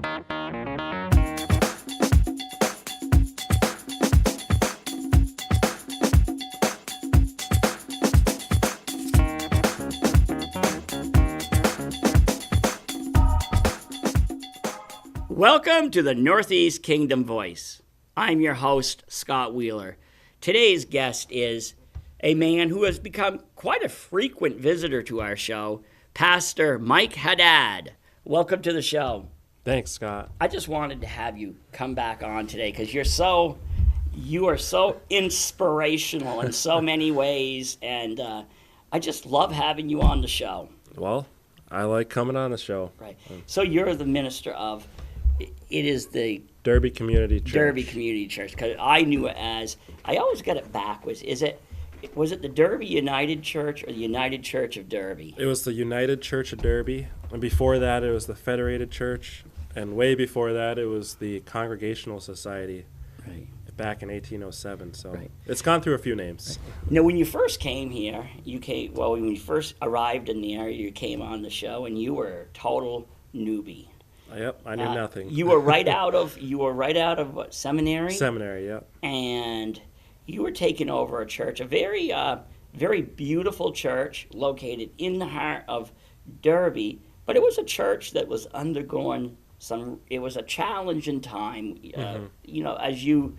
Welcome to the Northeast Kingdom Voice. I'm your host, Scott Wheeler. Today's guest is a man who has become quite a frequent visitor to our show, Pastor Mike Haddad. Welcome to the show. Thanks, Scott. I just wanted to have you come back on today because you are so inspirational in so many ways, and I just love having you on the show. Well, I like coming on the show. Right. So you're the minister of, it is the Derby Community Church. Derby Community Church, because I knew it as, I always got it backwards. Was it the Derby United Church or the United Church of Derby? It was the United Church of Derby, and before that it was the Federated Church, and way before that it was the Congregational Society. Right. Back in 1807, so Right. It's gone through a few names. Now, when you first came here, when you first arrived in the area, you came on the show, and you were a total newbie. Yep, I knew nothing. You were right out of what, seminary? Seminary, yep. And you were taking over a church, a very, very beautiful church located in the heart of Derby. But it was a church that was undergoing it was a challenging time. You know, as you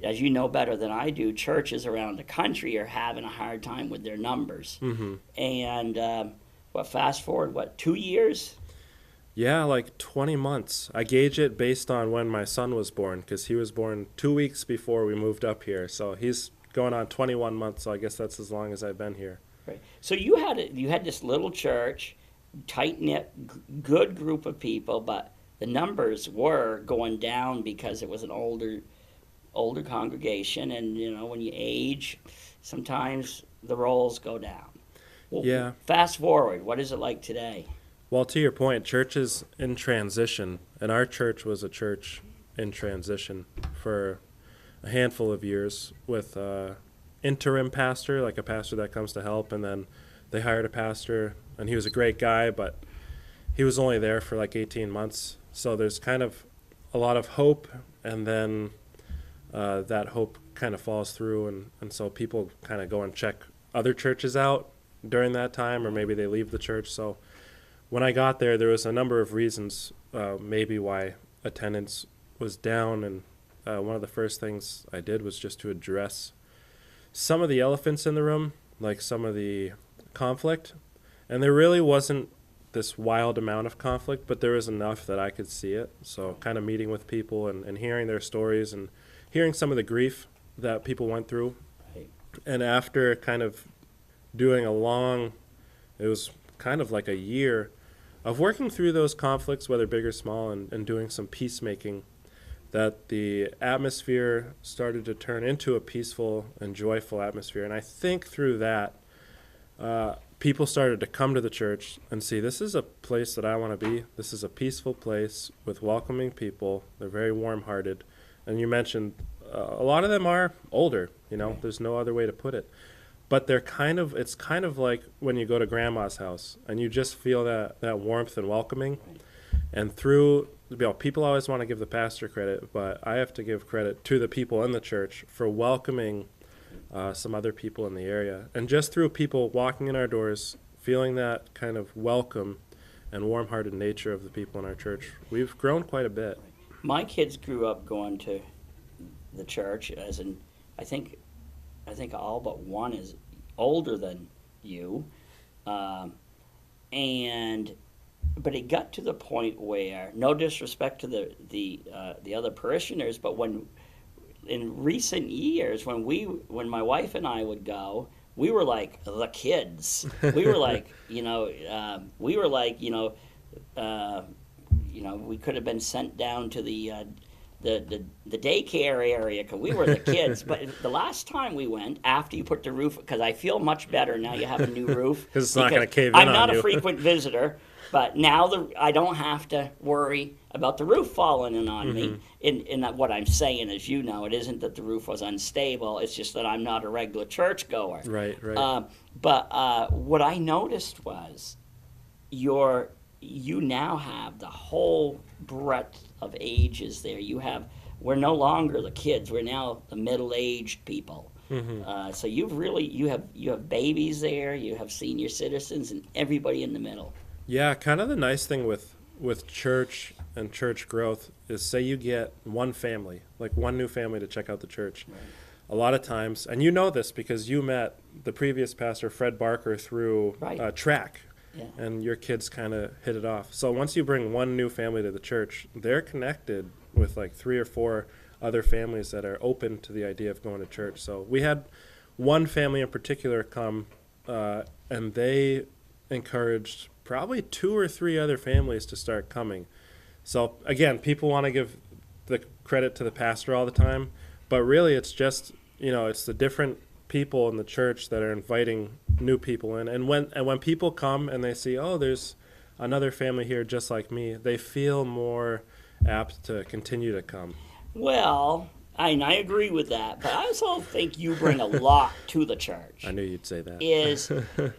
know better than I do, churches around the country are having a hard time with their numbers. Mm-hmm. And fast forward, 2 years? Yeah, like 20 months. I gauge it based on when my son was born, because he was born 2 weeks before we moved up here. So he's going on 21 months, so I guess that's as long as I've been here. Right. So you had this little church, tight-knit, good group of people, but the numbers were going down because it was an older congregation, and you know, when you age, sometimes the rolls go down. Well, yeah. Fast forward, what is it like today? Well, to your point, church is in transition, and our church was a church in transition for a handful of years with interim pastor, like a pastor that comes to help, and then they hired a pastor, and he was a great guy, but he was only there for like 18 months. So there's kind of a lot of hope, and then that hope kind of falls through, and so people kind of go and check other churches out during that time, or maybe they leave the church. So when I got there was a number of reasons maybe why attendance was down, and one of the first things I did was just to address some of the elephants in the room, like some of the conflict. And there really wasn't this wild amount of conflict, but there was enough that I could see it. So kind of meeting with people and hearing their stories and hearing some of the grief that people went through. Right. And after kind of doing it was kind of like a year of working through those conflicts, whether big or small, and doing some peacemaking, that the atmosphere started to turn into a peaceful and joyful atmosphere. And I think through that, people started to come to the church and see, this is a place that I want to be. This is a peaceful place with welcoming people. They're very warm-hearted. And you mentioned a lot of them are older, you know, There's no other way to put it. But it's kind of like when you go to grandma's house and you just feel that warmth and welcoming. And through, people always want to give the pastor credit, but I have to give credit to the people in the church for welcoming some other people in the area. And just through people walking in our doors, feeling that kind of welcome and warm-hearted nature of the people in our church, we've grown quite a bit. My kids grew up going to the church, as in, I think all but one is older than you, but it got to the point where, no disrespect to the other parishioners, but when in recent years, when my wife and I would go, we were like the kids. We were like, we could have been sent down to the daycare area because we were the kids. But the last time we went, after you put the roof, because I feel much better now you have a new roof. Because it's not going to cave in I'm on not you. a frequent visitor, but now I don't have to worry about the roof falling in on me. And what I'm saying is, it isn't that the roof was unstable. It's just that I'm not a regular churchgoer. Right. But what I noticed was your you now have the whole breadth of ages there. We're no longer the kids. We're now the middle-aged people. So you have babies there. You have senior citizens and everybody in the middle. Yeah, kind of the nice thing with church and church growth is, say you get one family, like one new family to check out the church. Right. A lot of times, and you know this because you met the previous pastor, Fred Barker, through Right. track, Yeah. and your kids kind of hit it off. So once you bring one new family to the church, they're connected with like 3 or 4 other families that are open to the idea of going to church. So we had one family in particular come, and they encouraged probably 2 or 3 other families to start coming. So again, people want to give the credit to the pastor all the time, but really it's just, it's the different people in the church that are inviting new people in. And when people come and they see, oh, there's another family here just like me, they feel more apt to continue to come. Well, I agree with that, but I also think you bring a lot to the church. I knew you'd say that. Is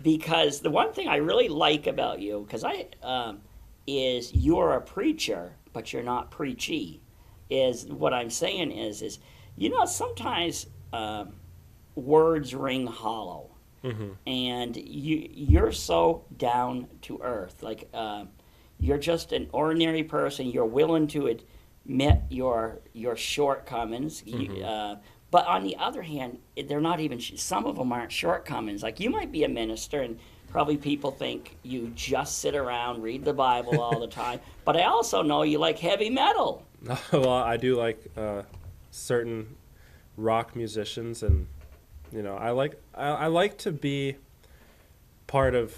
because the one thing I really like about you, because is you're a preacher, but you're not preachy. Is what I'm saying is sometimes words ring hollow, and you're so down to earth. Like you're just an ordinary person. You're willing to admit your shortcomings. But on the other hand, they're not even. Some of them aren't shortcomings. Like you might be a minister, and probably people think you just sit around, read the Bible all the time. But I also know you like heavy metal. Well, I do like certain rock musicians, and I like to be part of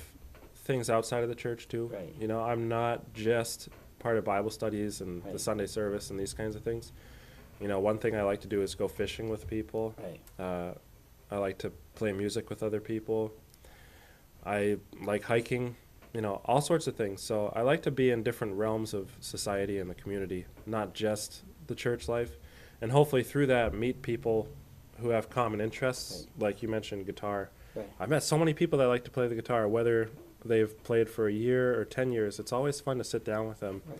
things outside of the church too. Right. I'm not just part of Bible studies and Right. the Sunday service and these kinds of things. One thing I like to do is go fishing with people. Right. I like to play music with other people. I like hiking, all sorts of things. So I like to be in different realms of society and the community, not just the church life. And hopefully through that, meet people who have common interests, Right. like you mentioned, guitar. Right. I've met so many people that like to play the guitar, whether they've played for a year or 10 years. It's always fun to sit down with them Right.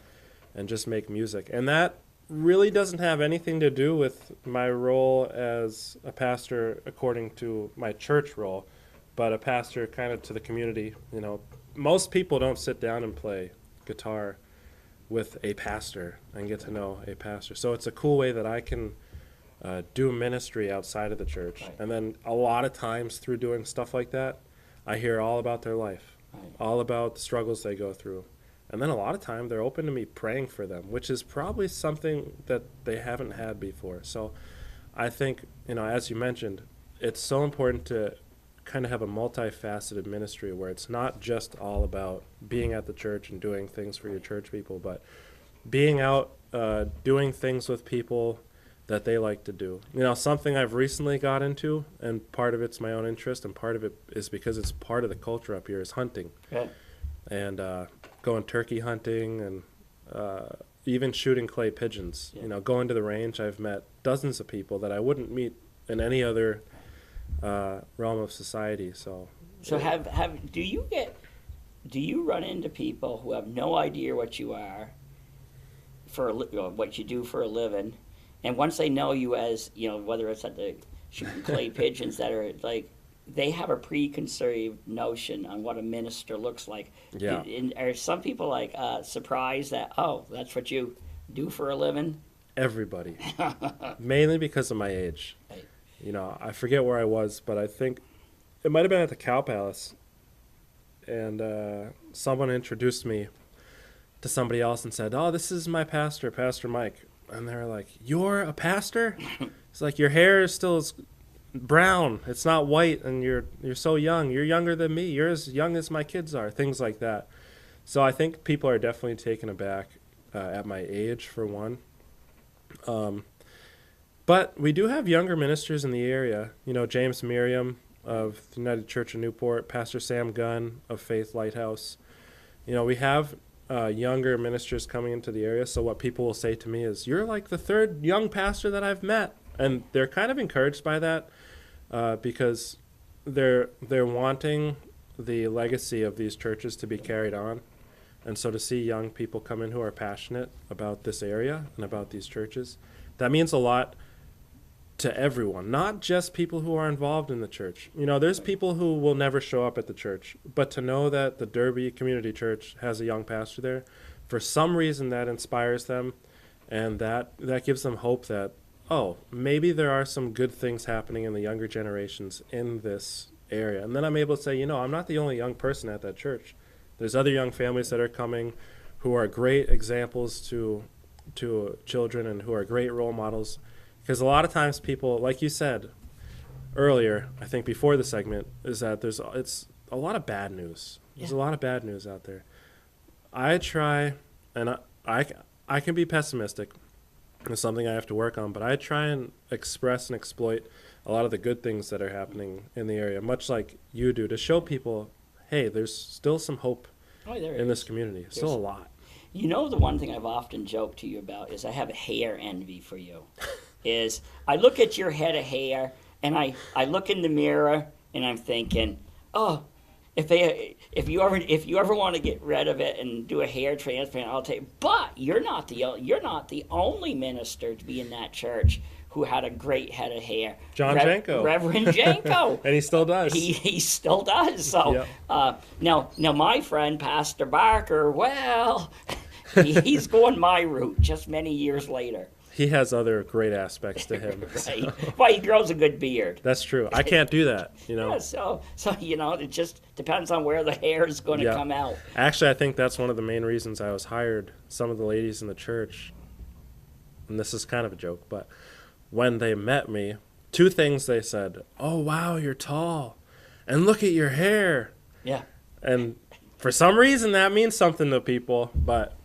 and just make music. And that really doesn't have anything to do with my role as a pastor according to my church role, but a pastor kind of to the community. Most people don't sit down and play guitar with a pastor and get to know a pastor. So it's a cool way that I can do ministry outside of the church. Right. And then a lot of times through doing stuff like that, I hear all about their life, Right. all about the struggles they go through. And then a lot of time they're open to me praying for them, which is probably something that they haven't had before. So I think, as you mentioned, it's so important to kind of have a multifaceted ministry where it's not just all about being at the church and doing things for your church people, but being out doing things with people that they like to do. Something I've recently got into, and part of it's my own interest, and part of it is because it's part of the culture up here, is hunting. Right. And going turkey hunting and even shooting clay pigeons. Yeah. Going to the range, I've met dozens of people that I wouldn't meet in any other realm of society. So do you run into people who have no idea what you are or what you do for a living, and once they know you as whether it's at the shooting clay pigeons, that are like they have a preconceived notion on what a minister looks like? Yeah. And are some people like surprised that that's what you do for a living? everybody, mainly because of my age. Right. I forget where I was, but I think it might have been at the Cow Palace, and someone introduced me to somebody else and said, "Oh, this is my pastor, Pastor Mike." And they were like, "You're a pastor?" It's like, your hair is still brown. It's not white, and you're so young. You're younger than me. You're as young as my kids are. Things like that. So I think people are definitely taken aback at my age, for one. But we do have younger ministers in the area. James Merriam of the United Church of Newport, Pastor Sam Gunn of Faith Lighthouse. We have younger ministers coming into the area. So what people will say to me is, "You're like the third young pastor that I've met." And they're kind of encouraged by that because they're wanting the legacy of these churches to be carried on. And so to see young people come in who are passionate about this area and about these churches, that means a lot to everyone, not just people who are involved in the church. You know, there's people who will never show up at the church, but to know that the Derby Community Church has a young pastor there, for some reason that inspires them, and that gives them hope that, oh, maybe there are some good things happening in the younger generations in this area. And then I'm able to say, you know, I'm not the only young person at that church. There's other young families that are coming who are great examples to children and who are great role models. Because a lot of times people, like you said earlier, I think before the segment, is that it's a lot of bad news. There's a lot of bad news out there. I try, and I can be pessimistic. It's something I have to work on, but I try and express and exploit a lot of the good things that are happening in the area, much like you do, to show people, hey, there's still some hope in this community. Still a lot. You know, the one thing I've often joked to you about is I have a hair envy for you. Is I look at your head of hair and I look in the mirror and I'm thinking, oh, if you ever want to get rid of it and do a hair transplant, I'll take. But you're not the only minister to be in that church who had a great head of hair. John Janko. Reverend Janko. And he still does. He still does. So now my friend Pastor Barker, well, he's going my route just many years later. He has other great aspects to him. Right. So. Well, he grows a good beard. That's true. I can't do that, you know. Yeah, so you know, it just depends on where the hair is going to come out. Actually, I think that's one of the main reasons I was hired. Some of the ladies in the church, and this is kind of a joke, but when they met me, two things they said: "Oh, wow, you're tall, and look at your hair." Yeah. And for some reason, that means something to people. But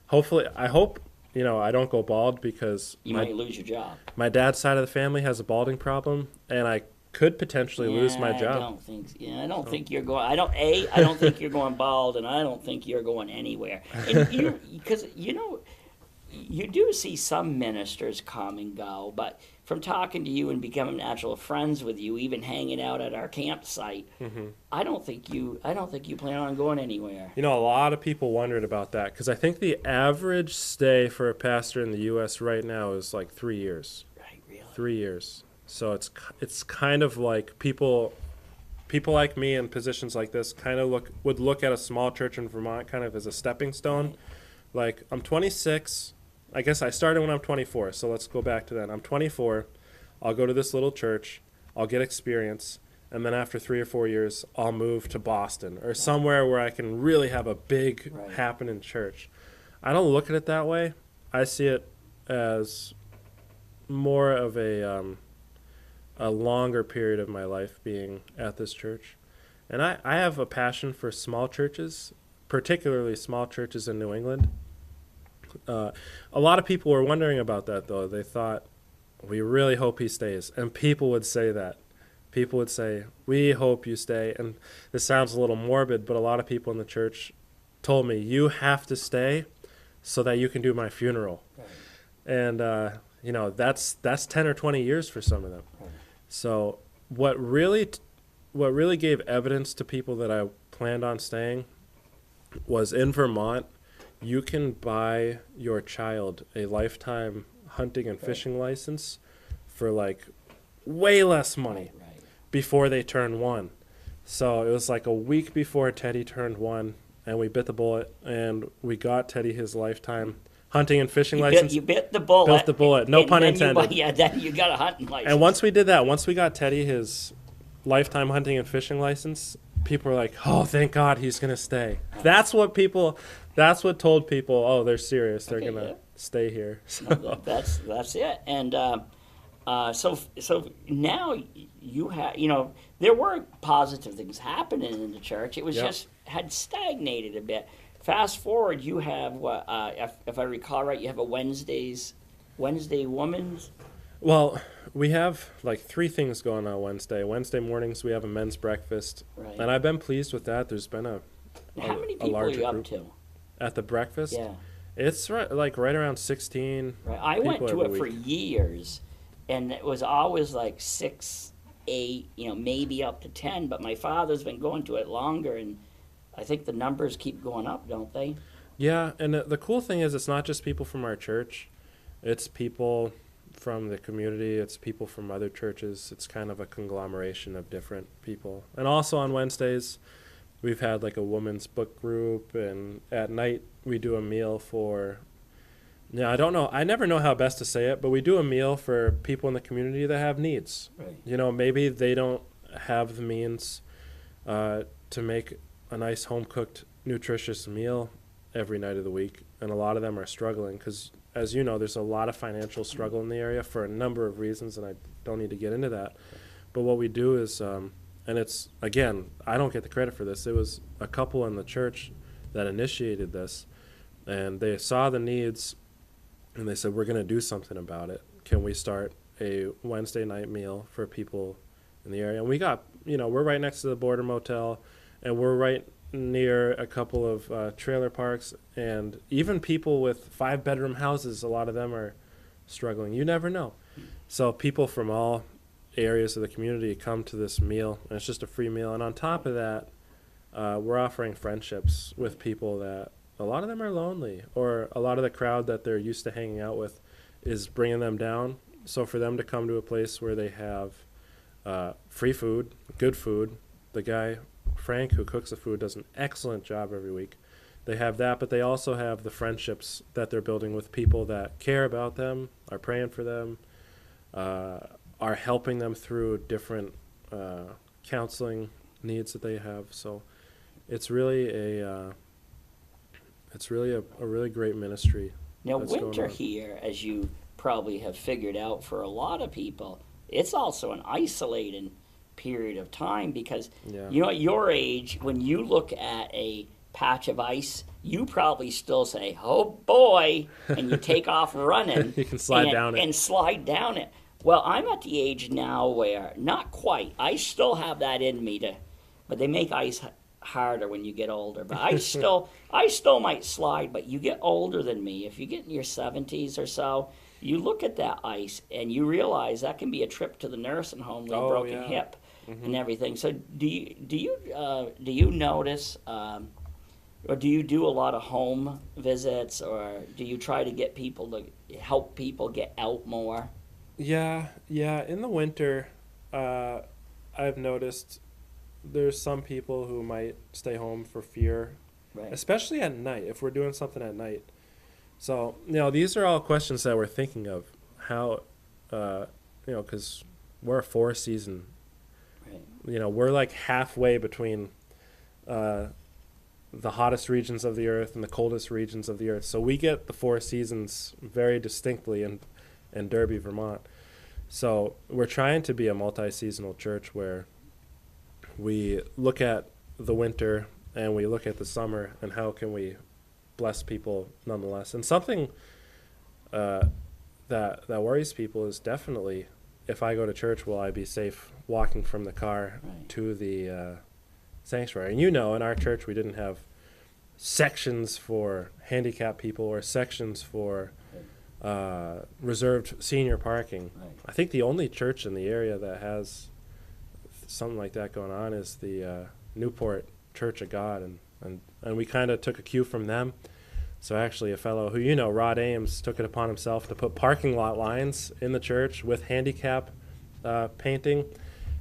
hopefully, I hope. You know, I don't go bald because you might lose your job. My dad's side of the family has a balding problem, and I could potentially lose my job. I don't think you're going. I don't think you're going bald, and I don't think you're going anywhere. And because you do see some ministers come and go, but from talking to you and becoming natural friends with you, even hanging out at our campsite, I don't think you plan on going anywhere. You know, a lot of people wondered about that because I think the average stay for a pastor in the U.S. right now is like 3 years. Right, really. 3 years. So it's kind of like people like me in positions like this kind of would look at a small church in Vermont kind of as a stepping stone. Right. Like, I'm 26. I guess I started when I'm 24, so let's go back to that. I'm 24. I'll go to this little church. I'll get experience. And then after 3 or 4 years, I'll move to Boston or somewhere where I can really have a big happening church. I don't look at it that way. I see it as more of a longer period of my life being at this church. And I have a passion for small churches, particularly small churches in New England. A lot of people were wondering about that, though. They thought, we really hope he stays. And people would say that. People would say, we hope you stay. And this sounds a little morbid, but a lot of people in the church told me, you have to stay so that you can do my funeral. Right. And, that's 10 or 20 years for some of them. Right. So what really gave evidence to people that I planned on staying was in Vermont, you can buy your child a lifetime hunting and fishing license for like way less money before they turn 1. So it was like a week before Teddy turned 1, and we bit the bullet, and we got Teddy his lifetime hunting and fishing license. You bit the bullet. Built the bullet. No pun intended. Then you got a hunting license. And once we did that, once we got Teddy his lifetime hunting and fishing license, people were like, oh, thank God he's going to stay. That's what told people, oh, they're serious. They're going to stay here. So. No, that's it. And so now you have, there were positive things happening in the church. It was just had stagnated a bit. Fast forward, you have what? If I recall right, you have a Wednesday women's. Well, we have like 3 things going on Wednesday. Wednesday mornings we have a men's breakfast, and I've been pleased with that. There's been a how many people are you up to at the breakfast? Yeah, it's right around 16. Right, I went to it for years, and it was always like 6, 8, maybe up to 10. But my father's been going to it longer, and I think the numbers keep going up, don't they? Yeah, and the cool thing is it's not just people from our church. It's people from the community. It's people from other churches. It's kind of a conglomeration of different people. And also on Wednesdays, we've had like a women's book group, and at night we do a meal for, yeah, I don't know. I never know how best to say it, but we do a meal for people in the community that have needs. Right. You know, maybe they don't have the means to make a nice home-cooked, nutritious meal every night of the week, and a lot of them are struggling because, as you know, there's a lot of financial struggle in the area for a number of reasons, and I don't need to get into that. But what we do is, and it's, again, I don't get the credit for this. It was a couple in the church that initiated this, and they saw the needs, and they said, we're going to do something about it. Can we start a Wednesday night meal for people in the area? And we got, you know, we're right next to the Border Motel, and we're right near a couple of trailer parks, and even people with 5-bedroom houses, a lot of them are struggling. You never know. So people from all areas of the community come to this meal, and it's just a free meal. And on top of that, we're offering friendships with people that a lot of them are lonely, or a lot of the crowd that they're used to hanging out with is bringing them down. So for them to come to a place where they have free food, good food, the guy Frank, who cooks the food, does an excellent job every week. They have that, but they also have the friendships that they're building with people that care about them, are praying for them, are helping them through different counseling needs that they have. So it's really a really great ministry. Now, that's going winter on. here, as you probably have figured out for a lot of people, it's also an isolating period of time because, Yeah. you know, at your age, when you look at a patch of ice, you probably still say, oh boy, and you take off running. You can slide down it. And slide down it. Well, I'm at the age now where, not quite, I still have that in me but they make ice harder when you get older. But I still might slide, but you get older than me. If you get in your 70s or so, you look at that ice and you realize that can be a trip to the nursing home with a broken yeah. hip and everything. So do you notice, or do you do a lot of home visits, or do you try to get people to help people get out more? Yeah. In the winter, I've noticed there's some people who might stay home for fear, Right. especially at night, if we're doing something at night. So, you know, these are all questions that we're thinking of. How, you know, because we're a 4-season. Right. You know, we're like halfway between the hottest regions of the earth and the coldest regions of the earth. So we get the 4 seasons very distinctly in Derby, Vermont. So we're trying to be a multi-seasonal church where we look at the winter and we look at the summer and how can we bless people nonetheless. And something that worries people is definitely, if I go to church, will I be safe walking from the car Right. to the sanctuary? And you know, in our church, we didn't have sections for handicapped people or sections for reserved senior parking. Right. I think the only church in the area that has something like that going on is the Newport Church of God, and we kind of took a cue from them. So actually a fellow who, you know, Rod Ames, took it upon himself to put parking lot lines in the church with handicap painting,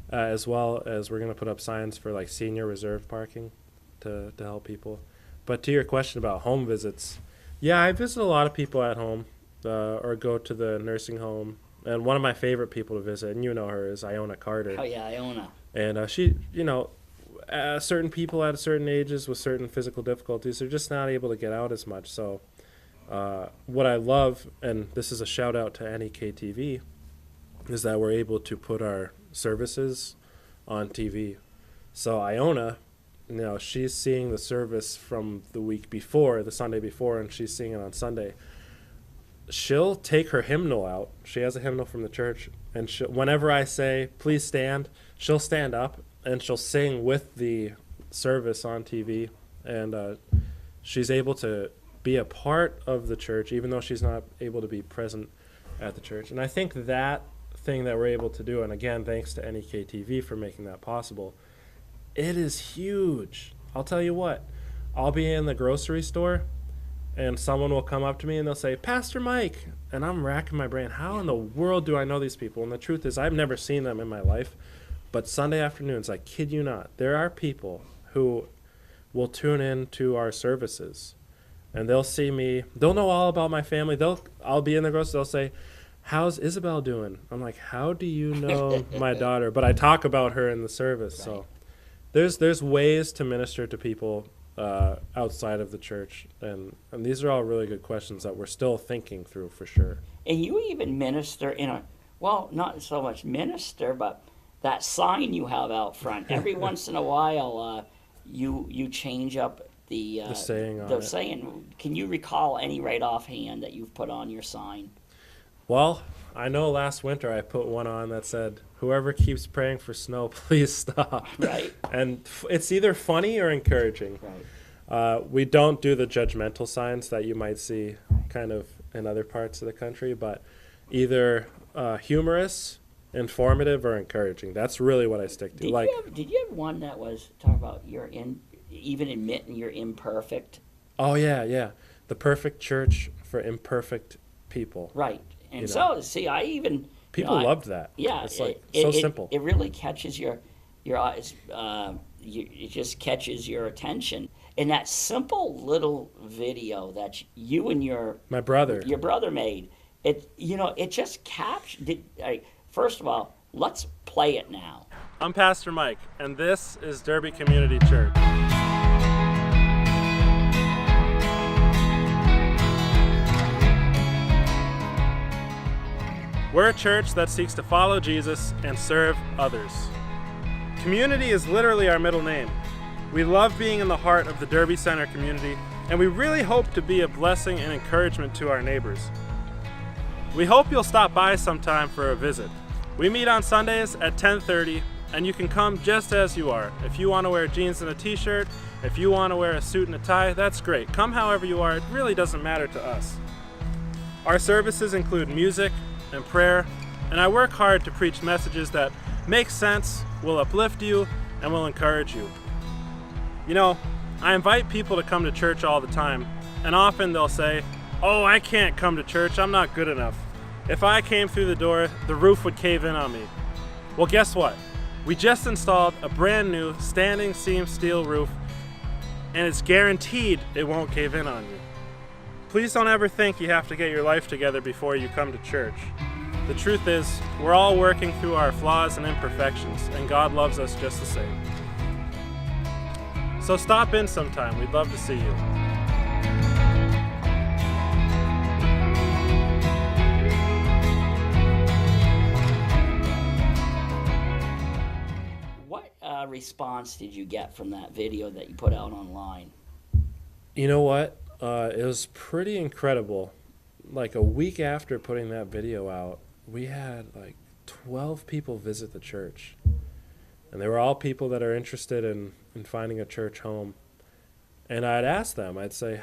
as well as we're going to put up signs for like senior reserved parking to help people. But to your question about home visits, yeah, I visit a lot of people at home or go to the nursing home. And one of my favorite people to visit, and you know her, is Iona Carter. Oh yeah, Iona. And she, you know, certain people at certain ages with certain physical difficulties are just not able to get out as much. So what I love, and this is a shout out to NEK TV, is that we're able to put our services on TV. So Iona, you know, she's seeing the service from the week before, the Sunday before, and she's seeing it on Sunday. She'll take her hymnal out. She has a hymnal from the church, and whenever I say, please stand, she'll stand up and she'll sing with the service on TV. And she's able to be a part of the church, even though she's not able to be present at the church. And I think that thing that we're able to do, and again, thanks to NEK TV for making that possible, it is huge. I'll tell you what, I'll be in the grocery store and someone will come up to me and they'll say, Pastor Mike. And I'm racking my brain. How in the world do I know these people? And the truth is, I've never seen them in my life. But Sunday afternoons, I kid you not, there are people who will tune in to our services. And they'll see me. They'll know all about my family. I'll be in the grocery. They'll say, how's Isabel doing? I'm like, how do you know my daughter? But I talk about her in the service. Right. So there's ways to minister to people outside of the church. And these are all really good questions that we're still thinking through for sure. And you even minister not so much minister, but that sign you have out front. Every once in a while, you change up the saying on it. Can you recall any right offhand that you've put on your sign? Well, I know last winter I put one on that said, whoever keeps praying for snow, please stop. Right. And it's either funny or encouraging. Right. We don't do the judgmental signs that you might see kind of in other parts of the country, but either humorous, informative, or encouraging. That's really what I stick to. Did you have one that was talking about even admitting you're imperfect? Oh, yeah. The perfect church for imperfect people. Right. And I even... People loved that. Yeah. It's so simple. It really catches your eyes. It just catches your attention. And that simple little video that you and your brother made, it just captured... First of all, let's play it now. I'm Pastor Mike, and this is Derby Community Church. We're a church that seeks to follow Jesus and serve others. Community is literally our middle name. We love being in the heart of the Derby Center community, and we really hope to be a blessing and encouragement to our neighbors. We hope you'll stop by sometime for a visit. We meet on Sundays at 10:30, and you can come just as you are. If you want to wear jeans and a t-shirt, if you want to wear a suit and a tie, that's great. Come however you are. It really doesn't matter to us. Our services include music and prayer, and I work hard to preach messages that make sense, will uplift you, and will encourage you. I invite people to come to church all the time, and often they'll say, "Oh, I can't come to church. I'm not good enough. If I came through the door, the roof would cave in on me." Well, guess what? We just installed a brand new standing seam steel roof, and it's guaranteed it won't cave in on you. Please don't ever think you have to get your life together before you come to church. The truth is, we're all working through our flaws and imperfections, and God loves us just the same. So stop in sometime. We'd love to see you. Response did you get from that video that you put out online? You know what? It was pretty incredible. Like a week after putting that video out, we had 12 people visit the church. And they were all people that are interested in finding a church home. And I'd ask them, I'd say,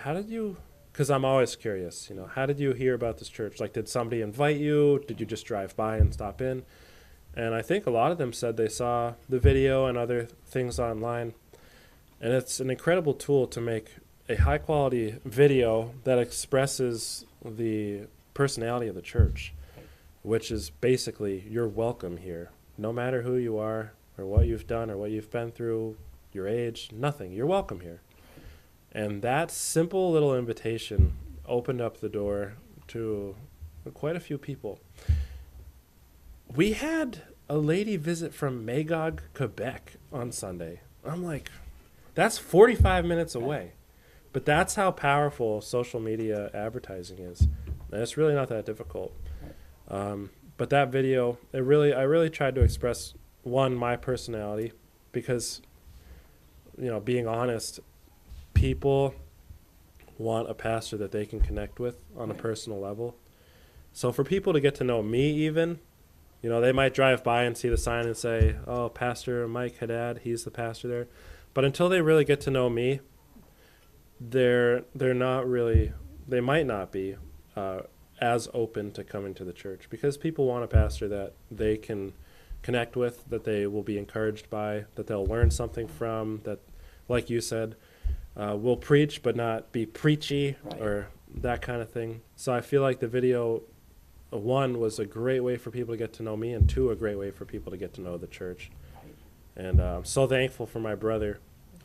because I'm always curious, how did you hear about this church? Did somebody invite you? Did you just drive by and stop in? And I think a lot of them said they saw the video and other things online. And it's an incredible tool to make a high-quality video that expresses the personality of the church, which is basically, you're welcome here. No matter who you are or what you've done or what you've been through, your age, nothing. You're welcome here. And that simple little invitation opened up the door to quite a few people. We had a lady visit from Magog, Quebec on Sunday. I'm like, that's 45 minutes away. But that's how powerful social media advertising is. And it's really not that difficult. But that video, I really tried to express, one, my personality, because, being honest, people want a pastor that they can connect with on a personal level. So for people to get to know me even, they might drive by and see the sign and say, "Oh, Pastor Mike Haddad, he's the pastor there." But until they really get to know me, they might not be as open to coming to the church, because people want a pastor that they can connect with, that they will be encouraged by, that they'll learn something from, that like you said, will preach but not be preachy, Right. or that kind of thing. So I feel like the video, one, was a great way for people to get to know me, and two, a great way for people to get to know the church. Right. And I'm so thankful for my brother.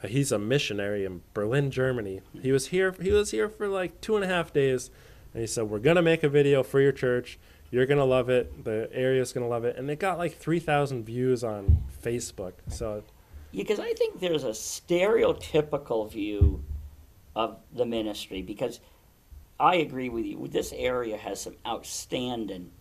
He's a missionary in Berlin, Germany. He was here for like 2.5 days, and he said, we're going to make a video for your church. You're going to love it. The area's going to love it. And it got like 3,000 views on Facebook. So Because I think there's a stereotypical view of the ministry, because I agree with you. This area has some outstanding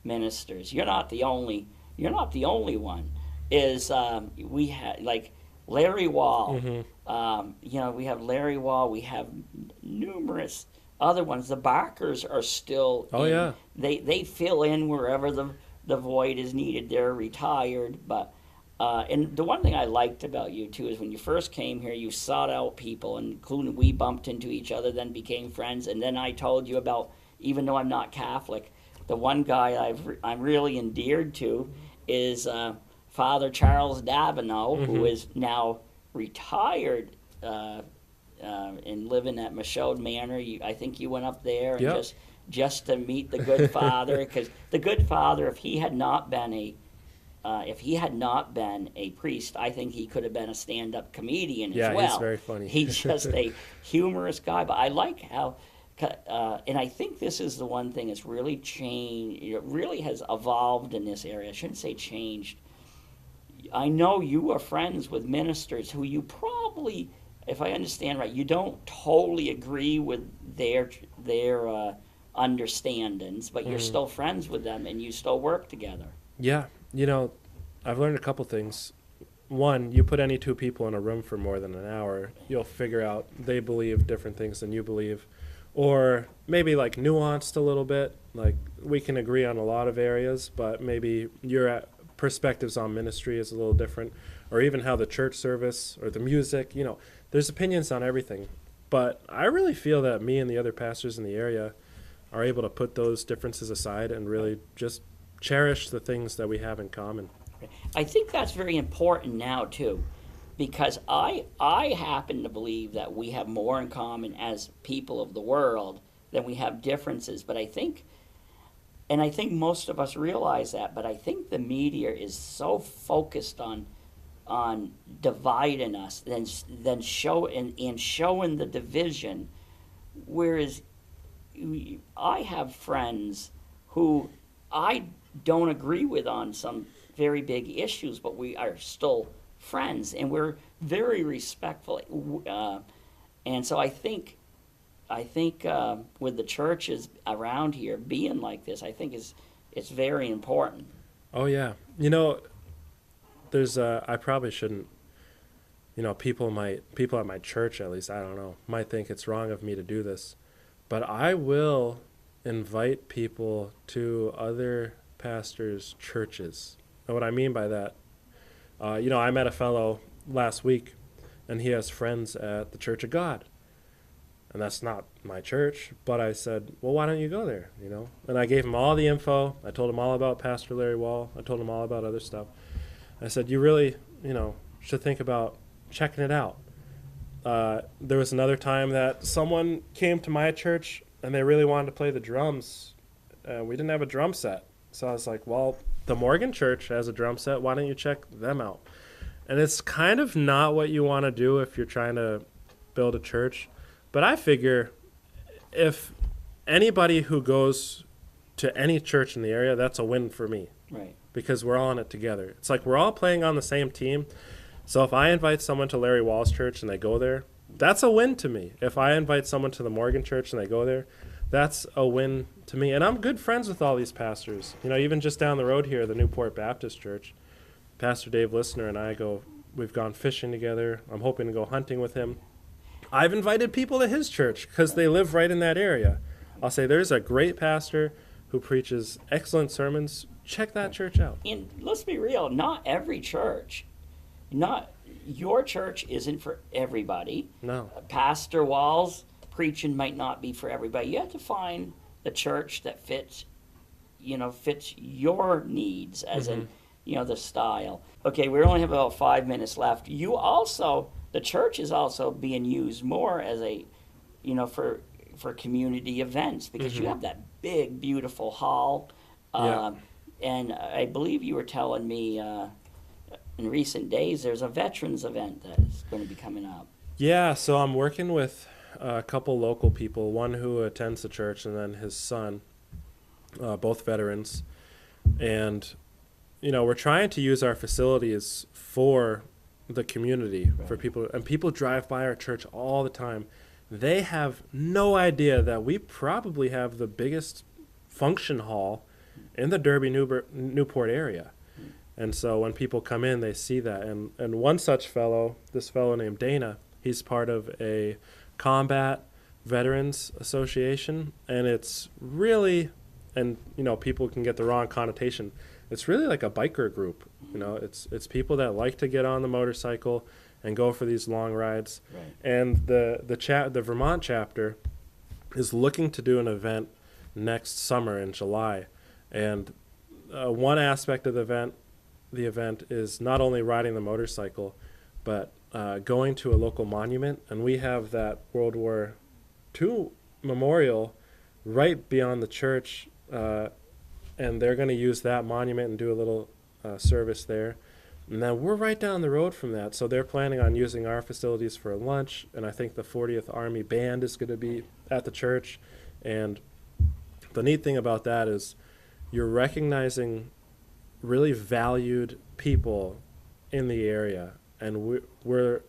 ministers. You're not the only one. We have like Larry Wall. We have Larry Wall. We have numerous other ones. The Barkers are still. Oh, yeah. They fill in wherever the void is needed. They're retired, but. And the one thing I liked about you, too, is when you first came here, you sought out people, including we bumped into each other, then became friends. And then I told you about, even though I'm not Catholic, the one guy I'm really endeared to is Father Charles Davineau, who is now retired and living at Michaud Manor. I think you went up there and just to meet the good father, because the good father, if he had not been a priest, I think he could have been a stand-up comedian as well. Yeah, he's very funny. He's just a humorous guy. But I like how, and I think this is the one thing that's really changed. It really has evolved in this area. I shouldn't say changed. I know you are friends with ministers who you probably, if I understand right, you don't totally agree with their understandings, but you're still friends with them and you still work together. Yeah, I've learned a couple things. One, you put any two people in a room for more than an hour, you'll figure out they believe different things than you believe, or maybe like nuanced a little bit. Like we can agree on a lot of areas, but maybe your perspectives on ministry is a little different, or even how the church service or the music, there's opinions on everything. But I really feel that me and the other pastors in the area are able to put those differences aside and really just cherish the things that we have in common. I think that's very important now too, because I happen to believe that we have more in common as people of the world than we have differences. But I think most of us realize that. But I think the media is so focused on dividing us than showing the division, whereas I have friends who I don't agree with on some very big issues, but we are still friends, and we're very respectful. And so I think with the churches around here being like this, I think it's very important. Oh yeah, there's I probably shouldn't. People at my church, at least, I don't know, might think it's wrong of me to do this, but I will invite people to other pastors' churches. And what I mean by that, I met a fellow last week, and he has friends at the Church of God. And that's not my church, but I said, well, why don't you go there, And I gave him all the info. I told him all about Pastor Larry Wall. I told him all about other stuff. I said, you really, should think about checking it out. There was another time that someone came to my church, and they really wanted to play the drums. We didn't have a drum set. So I was like, well, the Morgan Church has a drum set. Why don't you check them out? And it's kind of not what you want to do if you're trying to build a church. But I figure if anybody who goes to any church in the area, that's a win for me. Right. Because we're all in it together. It's like we're all playing on the same team. So if I invite someone to Larry Wall's church and they go there, that's a win to me. If I invite someone to the Morgan Church and they go there, that's a win to me. And I'm good friends with all these pastors. Even just down the road here, the Newport Baptist Church, Pastor Dave Listener and I we've gone fishing together. I'm hoping to go hunting with him. I've invited people to his church because they live right in that area. I'll say, there's a great pastor who preaches excellent sermons. Check that church out. And let's be real, not every church, your church isn't for everybody. No. Pastor Wall's preaching might not be for everybody. You have to find the church that fits your needs, as in, the style. Okay, we only have about 5 minutes left. You also the church is also being used more as a, for community events because you have that big, beautiful hall. Yeah. And I believe you were telling me in recent days there's a veterans event that is going to be coming up. Yeah, so I'm working with a couple local people, one who attends the church and then his son, both veterans. And, we're trying to use our facilities for the community, for Right. people. And people drive by our church all the time. They have no idea that we probably have the biggest function hall in the Derby Newport area. And so when people come in, they see that. And one such fellow, this fellow named Dana, he's part of a combat veterans association. And it's really, and people can get the wrong connotation, it's really like a biker group. It's people that like to get on the motorcycle and go for these long rides. Right. And the Vermont chapter is looking to do an event next summer in July. And one aspect of the event is not only riding the motorcycle, but going to a local monument. And we have that World War II memorial right beyond the church, and they're going to use that monument and do a little service there. And then we're right down the road from that, so they're planning on using our facilities for lunch, and I think the 40th Army Band is going to be at the church. And the neat thing about that is you're recognizing really valued people in the area, and we're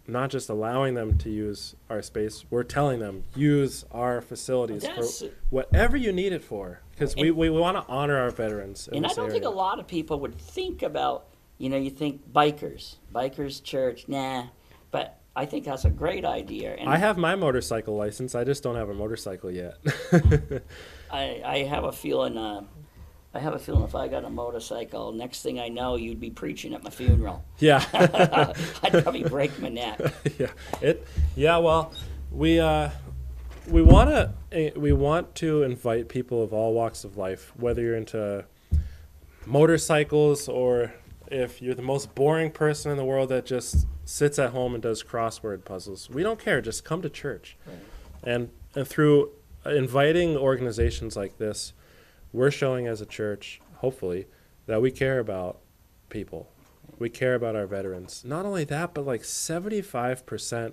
not just allowing them to use our space, we're telling them, use our facilities for whatever you need it for, because we want to honor our veterans in And I this don't area. think a lot of people would think about, you think bikers church, nah. But I think that's a great idea. And I have my motorcycle license, I just don't have a motorcycle yet. I have a feeling. I have a feeling if I got a motorcycle, next thing I know, you'd be preaching at my funeral. Yeah. I'd probably break my neck. Well, we want to invite people of all walks of life, whether you're into motorcycles or if you're the most boring person in the world that just sits at home and does crossword puzzles. We don't care. Just come to church. Right. And through inviting organizations like this, we're showing as a church, hopefully, that we care about people. We care about our veterans. Not only that, but like 75%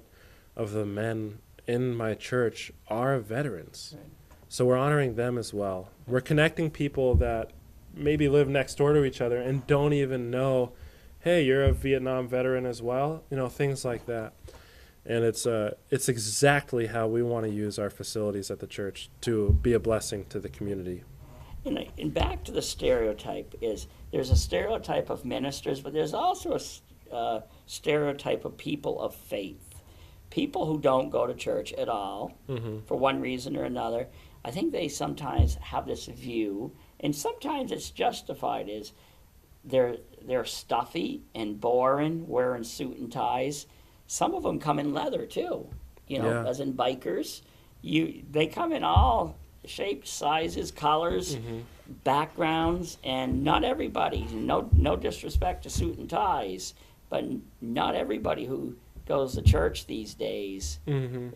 of the men in my church are veterans. Right. So we're honoring them as well. We're connecting people that maybe live next door to each other and don't even know, hey, you're a Vietnam veteran as well, things like that. And it's exactly how we want to use our facilities at the church to be a blessing to the community. And back to the stereotype there's a stereotype of ministers, but there's also a stereotype of people of faith. People who don't go to church at all, for one reason or another. I think they sometimes have this view, and sometimes it's justified, is they're stuffy and boring, wearing suit and ties. Some of them come in leather too, as in bikers. They come in all shapes, sizes, colors, backgrounds, and not everybody. No disrespect to suit and ties, but not everybody who goes to church these days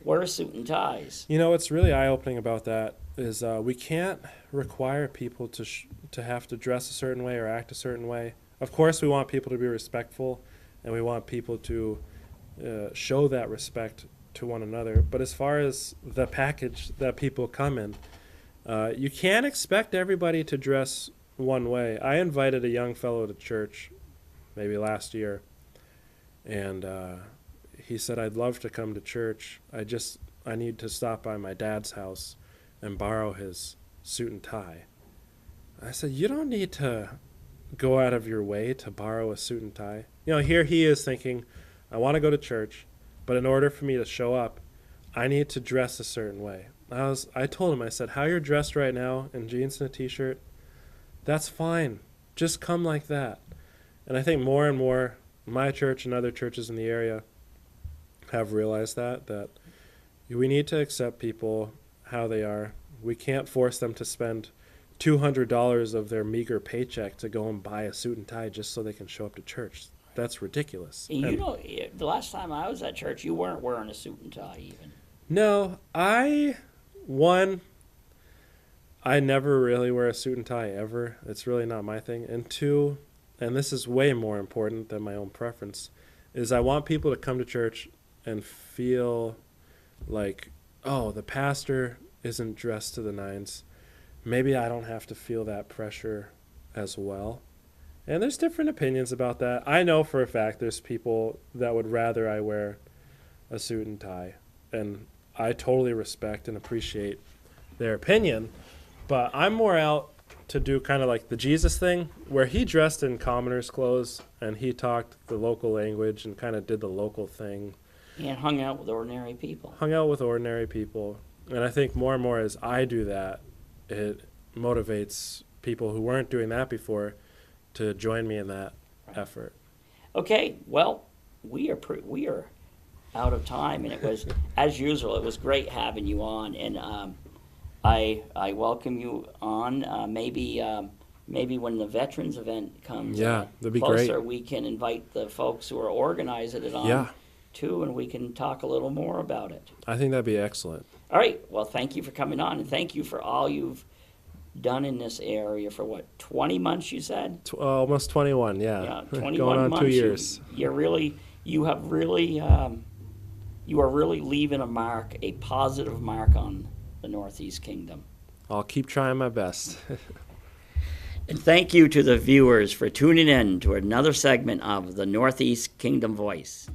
wears suit and ties. What's really eye-opening about that is we can't require people to have to dress a certain way or act a certain way. Of course, we want people to be respectful, and we want people to show that respect to one another. But as far as the package that people come in, you can't expect everybody to dress one way. I invited a young fellow to church maybe last year, and he said, I'd love to come to church. I need to stop by my dad's house and borrow his suit and tie. I said, you don't need to go out of your way to borrow a suit and tie. Here he is thinking, I want to go to church, but in order for me to show up, I need to dress a certain way. I told him, I said, how you're dressed right now in jeans and a t-shirt, that's fine. Just come like that. And I think more and more my church and other churches in the area have realized that we need to accept people how they are. We can't force them to spend $200 of their meager paycheck to go and buy a suit and tie just so they can show up to church. that's ridiculous. You And know, the last time I was at church, you weren't wearing a suit and tie even. no, I never really wear a suit and tie ever. It's really not my thing. And two, and this is way more important than my own preference, is I want people to come to church and feel like, oh, the pastor isn't dressed to the nines. Maybe I don't have to feel that pressure as well. And there's different opinions about that. I know for a fact there's people that would rather I wear a suit and tie. And I totally respect and appreciate their opinion. But I'm more out to do kind of like the Jesus thing, where he dressed in commoner's clothes and he talked the local language and kind of did the local thing. And hung out with ordinary people. Hung out with ordinary people. And I think more and more as I do that, it motivates people who weren't doing that before to join me in that effort. Okay, well, we are out of time, and it was, as usual, it was great having you on, and I welcome you on. Maybe when the veterans event comes that'd be closer, great. we can invite the folks who are organizing it on too, and we can talk a little more about it. I think that'd be excellent. All right, well, thank you for coming on, and thank you for all you've done in this area for, what, 20 months, you said? Almost 21, Yeah, 21 Going on months. 2 years. You are really leaving a positive mark on the Northeast Kingdom. I'll keep trying my best. And thank you to the viewers for tuning in to another segment of the Northeast Kingdom Voice.